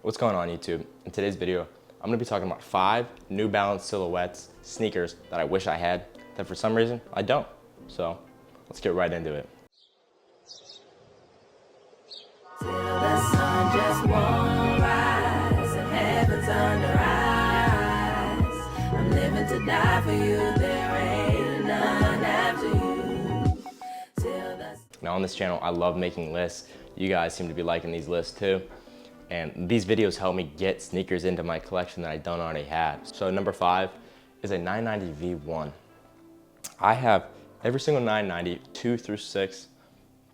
What's going on YouTube? In today's video, I'm gonna be talking about 5 New Balance silhouettes, sneakers that I wish I had, that for some reason I don't. So let's get right into it. Till the sun just won't rise and heaven's under eyes. I'm living to die for you, there ain't none after you. Now on this channel, I love making lists. You guys seem to be liking these lists too. And these videos help me get sneakers into my collection that I don't already have. So number 5 is a 990 V1. I have every single 990, 2 through 6.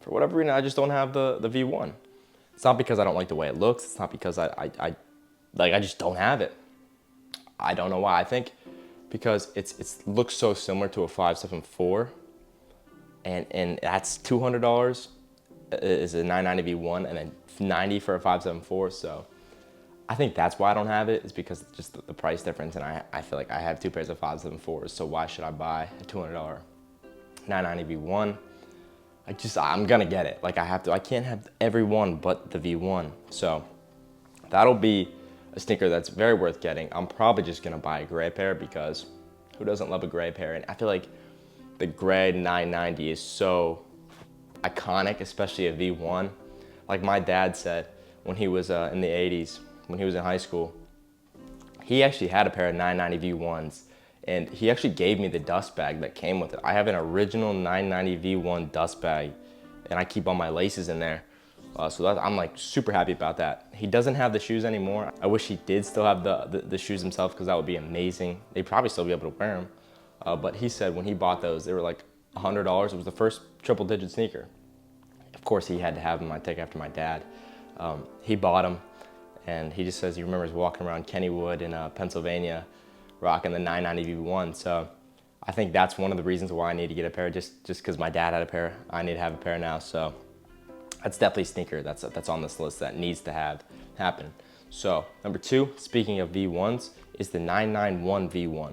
For whatever reason, I just don't have the V1. It's not because I don't like the way it looks. It's not because I just don't have it. I don't know why. I think because it looks so similar to a 574, and that's $200 is a 990 V1, and then 90 for a 574. So I think that's why I don't have it, is because of just the price difference, and I feel like I have 2 pairs of 574s, so why should I buy a $200 990 V1? I'm gonna get it. Like, I have to. I can't have every one but the V1. So that'll be a sneaker that's very worth getting. I'm probably just gonna buy a gray pair, because who doesn't love a gray pair? And I feel like the gray 990 is so iconic, especially a V1. Like my dad said when he was in the 80s, when he was in high school, he actually had a pair of 990 V1s, and he actually gave me the dust bag that came with it. I have an original 990 V1 dust bag, and I keep all my laces in there. I'm like super happy about that. He doesn't have the shoes anymore. I wish he did still have the shoes himself, because that would be amazing. They'd probably still be able to wear them. But he said when he bought those, they were like $100. It was the first triple-digit sneaker. Of course, he had to have them. I take after my dad. He bought them, and he just says he remembers walking around Kennywood in Pennsylvania, rocking the 990 V1. So I think that's one of the reasons why I need to get a pair, just because my dad had a pair. I need to have a pair now. So that's definitely a sneaker that's on this list that needs to happen. So number 2, speaking of V1s, is the 991 V1.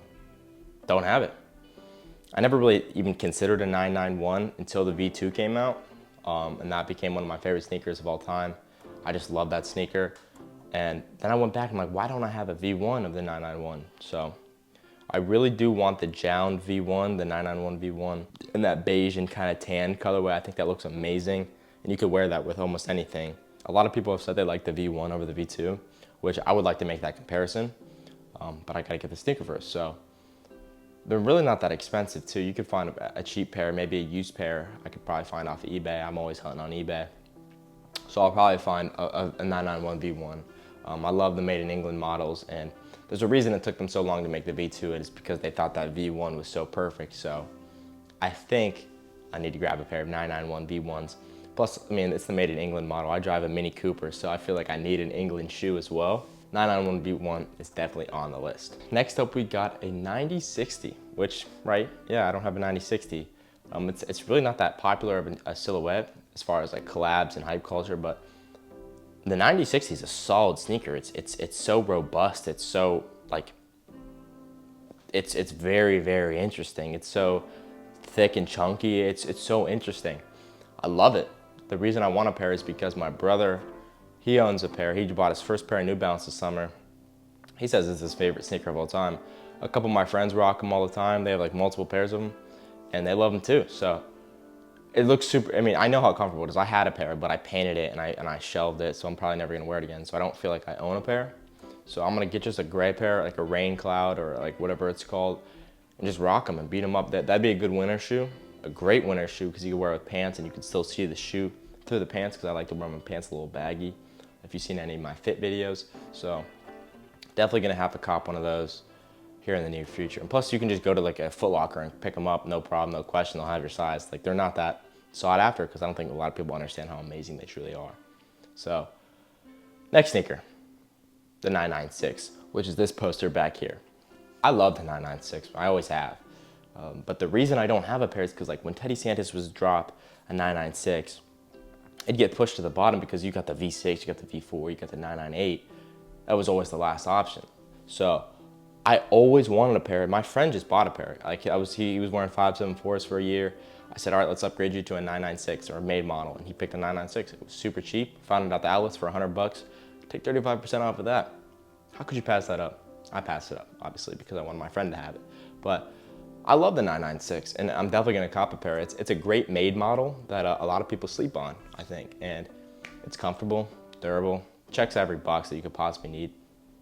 Don't have it. I never really even considered a 991 until the V2 came out, and that became one of my favorite sneakers of all time. I just love that sneaker. And then I went back and I'm like, why don't I have a V1 of the 991? So I really do want the Jound V1, the 991 V1, in that beige and kind of tan colorway. I think that looks amazing, and you could wear that with almost anything. A lot of people have said they like the V1 over the V2, which I would like to make that comparison, but I gotta get the sneaker first. So they're really not that expensive too. You could find a cheap pair, maybe a used pair. I could probably find off of eBay. I'm always hunting on eBay. So I'll probably find a 991 V1. I love the made in England models, and there's a reason it took them so long to make the V2. It is because they thought that V1 was so perfect. So I think I need to grab a pair of 991 V1s. Plus, I mean, it's the made in England model. I drive a Mini Cooper, so I feel like I need an England shoe as well. 991 V1 is definitely on the list. Next up, we got a 9060, which, right, yeah, I don't have a 9060. It's really not that popular of a silhouette as far as like collabs and hype culture, but the 9060 is a solid sneaker. It's so robust. It's so like, it's very, very interesting. It's so thick and chunky. It's so interesting. I love it. The reason I want a pair is because my brother, he owns a pair. He bought his first pair of New Balance this summer. He says it's his favorite sneaker of all time. A couple of my friends rock them all the time. They have like multiple pairs of them, and they love them too. So it looks super. I mean, I know how comfortable it is. I had a pair, but I painted it and I shelved it, so I'm probably never gonna wear it again. So I don't feel like I own a pair. So I'm gonna get just a gray pair, like a Rain Cloud or like whatever it's called, and just rock them and beat them up. That'd be a good winter shoe, a great winter shoe, because you can wear it with pants and you can still see the shoe through the pants, because I like to wear my pants a little baggy, if you've seen any of my fit videos. So definitely gonna have to cop one of those here in the near future. And plus, you can just go to like a Foot Locker and pick them up, no problem, no question. They'll have your size. Like, they're not that sought after, because I don't think a lot of people understand how amazing they truly are. So next sneaker, the 996, which is this poster back here. I love the 996. I always have. But the reason I don't have a pair is because, like, when Teddy Santis was drop a 996, it'd get pushed to the bottom because you got the V6, you got the V4, you got the 998. That was always the last option. So I always wanted a pair. My friend just bought a pair. Like, he was wearing 574s for a year. I said, all right, let's upgrade you to a 996 or a made model. And he picked a 996. It was super cheap. Found it at the outlets for $100. Take 35% off of that. How could you pass that up? I passed it up, obviously, because I wanted my friend to have it. But I love the 996, and I'm definitely gonna cop a pair. It's a great made model that a lot of people sleep on, I think. And it's comfortable, durable, checks every box that you could possibly need.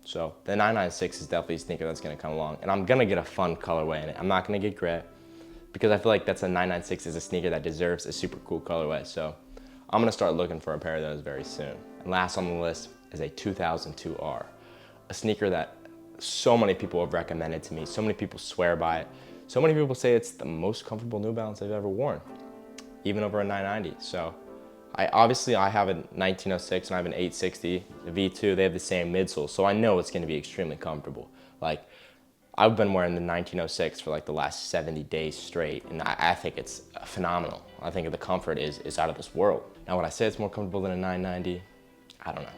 So the 996 is definitely a sneaker that's gonna come along. And I'm gonna get a fun colorway in it. I'm not gonna get gray, because I feel like that's a 996 is a sneaker that deserves a super cool colorway. So I'm gonna start looking for a pair of those very soon. And last on the list is a 2002R, a sneaker that so many people have recommended to me. So many people swear by it. So many people say it's the most comfortable New Balance I've ever worn, even over a 990. So I have a 1906 and I have an 860, the V2, they have the same midsole. So I know it's gonna be extremely comfortable. Like, I've been wearing the 1906 for like the last 70 days straight, and I think it's phenomenal. I think the comfort is out of this world. Now, would I say it's more comfortable than a 990? I don't know,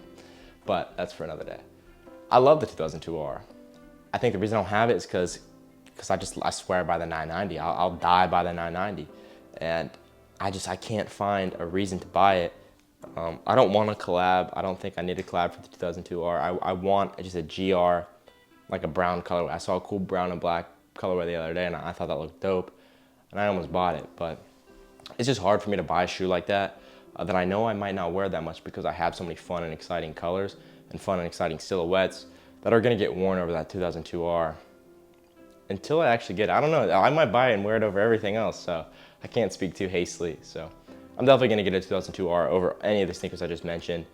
but that's for another day. I love the 2002R. I think the reason I don't have it is because I swear by the 990. I'll die by the 990, and I can't find a reason to buy it. I don't want a collab. I don't think I need a collab for the 2002R. I want just a GR, like a brown colorway. I saw a cool brown and black colorway the other day, and I thought that looked dope, and I almost bought it. But it's just hard for me to buy a shoe like that that I know I might not wear that much, because I have so many fun and exciting colors and fun and exciting silhouettes that are gonna get worn over that 2002R. Until I actually get it, I don't know, I might buy it and wear it over everything else, so I can't speak too hastily. So I'm definitely gonna get a 2002R over any of the sneakers I just mentioned.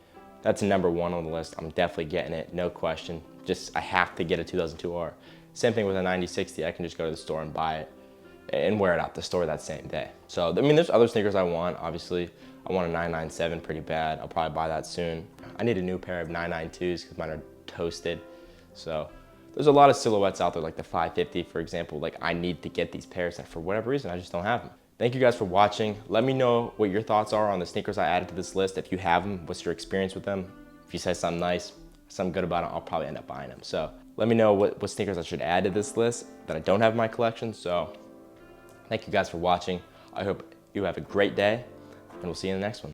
That's number one on the list. I'm definitely getting it, no question. I have to get a 2002R. Same thing with a 9060, I can just go to the store and buy it and wear it out the store that same day. So, I mean, there's other sneakers I want, obviously. I want a 997 pretty bad. I'll probably buy that soon. I need a new pair of 992s because mine are toasted. So there's a lot of silhouettes out there, like the 550, for example. Like, I need to get these pairs, and for whatever reason, I just don't have them. Thank you guys for watching. Let me know what your thoughts are on the sneakers I added to this list. If you have them, what's your experience with them? If you say something nice, something good about them, I'll probably end up buying them. So let me know what sneakers I should add to this list that I don't have in my collection. So thank you guys for watching. I hope you have a great day, and we'll see you in the next one.